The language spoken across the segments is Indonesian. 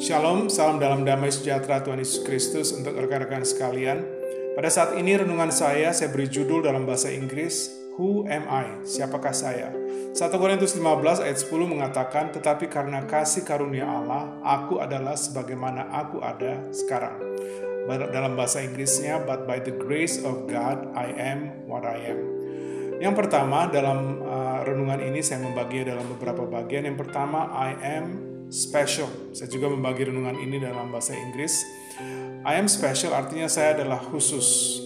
Shalom, salam dalam damai sejahtera Tuhan Yesus Kristus untuk rekan-rekan sekalian. Pada saat ini renungan saya beri judul dalam bahasa Inggris, Who am I? Siapakah saya? 1 Korintus 15 ayat 10 mengatakan, tetapi karena kasih karunia Allah, aku adalah sebagaimana aku ada sekarang. Dalam bahasa Inggrisnya, but by the grace of God, I am what I am. Yang pertama, dalam renungan ini saya membaginya dalam beberapa bagian. Yang pertama, I am special. Saya juga membagi renungan ini dalam bahasa Inggris. I am special artinya saya adalah khusus.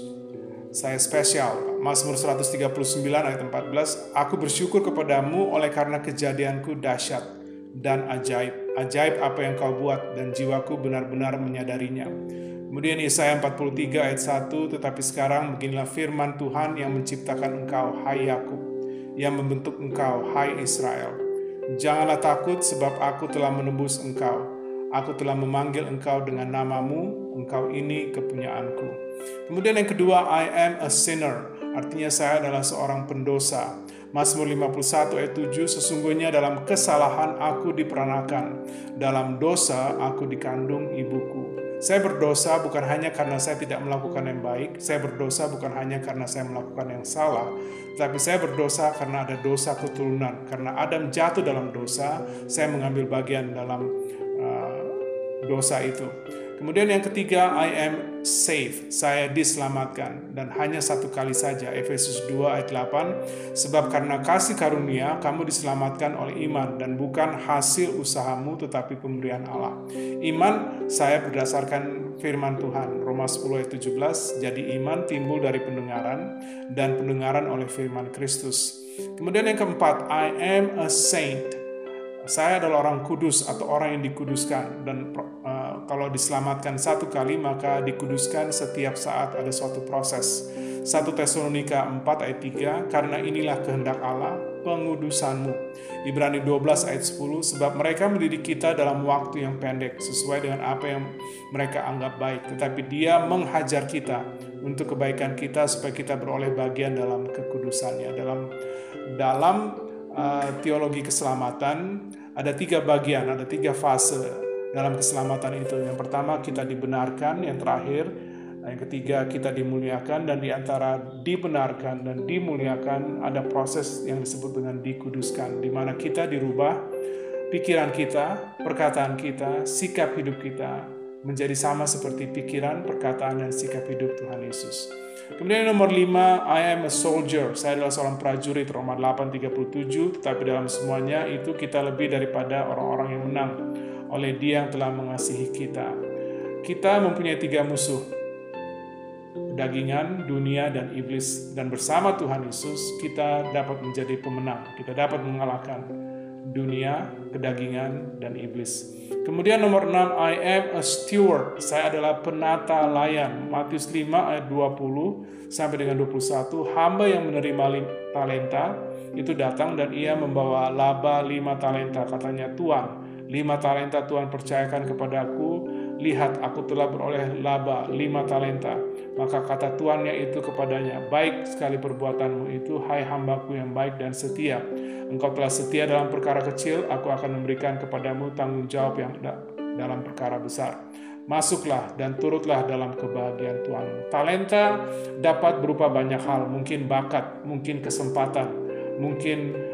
Saya spesial. Mazmur 139 ayat 14, aku bersyukur kepadamu oleh karena kejadianku dahsyat dan ajaib. Ajaib apa yang kau buat dan jiwaku benar-benar menyadarinya. Kemudian Yesaya 43 ayat 1, tetapi sekarang beginilah firman Tuhan yang menciptakan engkau, hai Yakub, yang membentuk engkau, hai Israel. Janganlah takut sebab aku telah menebus engkau. Aku telah memanggil engkau dengan namamu, engkau ini kepunyaanku. Kemudian yang kedua, I am a sinner. Artinya saya adalah seorang pendosa. Mazmur 51 ayat 7, sesungguhnya dalam kesalahan aku diperanakan. Dalam dosa aku dikandung ibuku. Saya berdosa bukan hanya karena saya tidak melakukan yang baik, saya berdosa bukan hanya karena saya melakukan yang salah, tapi saya berdosa karena ada dosa keturunan. Karena Adam jatuh dalam dosa, saya mengambil bagian dalam dosa itu. Kemudian yang ketiga, I am saved. Saya diselamatkan. Dan hanya satu kali saja, Efesus 2 ayat 8. Sebab karena kasih karunia, kamu diselamatkan oleh iman. Dan bukan hasil usahamu, tetapi pemberian Allah. Iman saya berdasarkan firman Tuhan. Roma 10 ayat 17. Jadi iman timbul dari pendengaran. Dan pendengaran oleh firman Kristus. Kemudian yang keempat, I am a saint. Saya adalah orang kudus atau orang yang dikuduskan, dan kalau diselamatkan satu kali maka dikuduskan setiap saat ada suatu proses. 1 Tesalonika 4 ayat 3, karena inilah kehendak Allah, pengudusanmu. Ibrani 12 ayat 10, sebab mereka mendidik kita dalam waktu yang pendek sesuai dengan apa yang mereka anggap baik, tetapi Dia menghajar kita untuk kebaikan kita supaya kita beroleh bagian dalam kekudusannya. Dalam teologi keselamatan ada 3 bagian, ada 3 fase dalam keselamatan itu. Yang pertama kita dibenarkan, yang terakhir, yang ketiga kita dimuliakan, dan di antara dibenarkan dan dimuliakan ada proses yang disebut dengan dikuduskan, di mana kita dirubah pikiran kita, perkataan kita, sikap hidup kita menjadi sama seperti pikiran, perkataan, dan sikap hidup Tuhan Yesus. Kemudian nomor 5, I am a soldier. Saya adalah seorang prajurit, Roma 8:37. Tetapi dalam semuanya itu kita lebih daripada orang-orang yang menang oleh Dia yang telah mengasihi kita. Kita mempunyai 3 musuh, kedagingan, dunia, dan iblis. Dan bersama Tuhan Yesus kita dapat menjadi pemenang. Kita dapat mengalahkan dunia, kedagingan, dan iblis. Kemudian nomor 6, I am a steward. Saya adalah penata layan. Matius 5 ayat 20 sampai dengan 21. Hamba yang menerima 5 talenta itu datang dan ia membawa laba 5 talenta. Katanya, Tuan, 5 talenta Tuhan percayakan kepadaku. Lihat, aku telah beroleh laba 5 talenta. Maka kata tuannya itu kepadanya, baik sekali perbuatanmu itu, hai hambaku yang baik dan setia. Engkau telah setia dalam perkara kecil, aku akan memberikan kepadamu tanggung jawab yang dalam perkara besar. Masuklah dan turutlah dalam kebahagiaan Tuhanmu. Talenta dapat berupa banyak hal, mungkin bakat, mungkin kesempatan, mungkin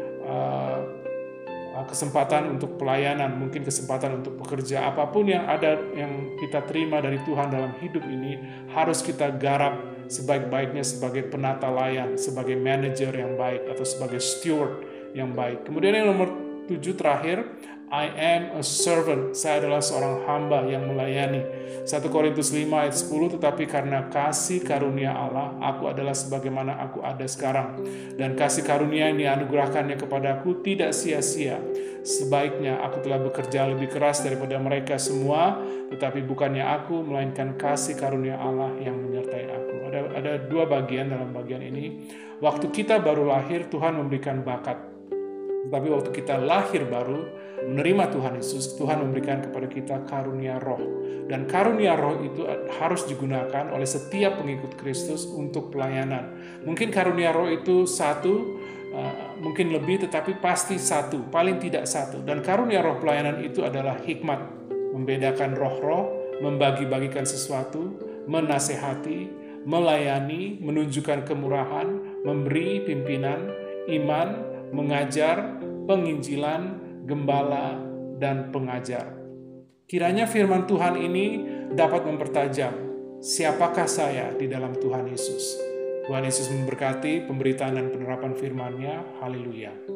kesempatan untuk pelayanan, mungkin kesempatan untuk bekerja. Apapun yang ada yang kita terima dari Tuhan dalam hidup ini harus kita garap sebaik-baiknya sebagai penata layan, sebagai manajer yang baik, atau sebagai steward yang baik. Kemudian yang nomor 7 terakhir, I am a servant. Saya adalah seorang hamba yang melayani. 1 Korintus 5 ayat 10, tetapi karena kasih karunia Allah, aku adalah sebagaimana aku ada sekarang. Dan kasih karunia yang dianugerahkannya kepadaku tidak sia-sia. Sebaiknya aku telah bekerja lebih keras daripada mereka semua, tetapi bukannya aku, melainkan kasih karunia Allah yang menyertai aku. Ada 2 bagian dalam bagian ini. Waktu kita baru lahir, Tuhan memberikan bakat. Tetapi waktu kita lahir baru, menerima Tuhan Yesus, Tuhan memberikan kepada kita karunia roh. Dan karunia roh itu harus digunakan oleh setiap pengikut Kristus untuk pelayanan. Mungkin karunia roh itu 1, mungkin lebih, tetapi pasti satu, paling tidak satu. Dan karunia roh pelayanan itu adalah hikmat, membedakan roh-roh, membagi-bagikan sesuatu, menasehati, melayani, menunjukkan kemurahan, memberi pimpinan, iman, mengajar, penginjilan, gembala, dan pengajar. Kiranya firman Tuhan ini dapat mempertajam siapakah saya di dalam Tuhan Yesus. Tuhan Yesus memberkati pemberitaan dan penerapan firman-Nya. Haleluya.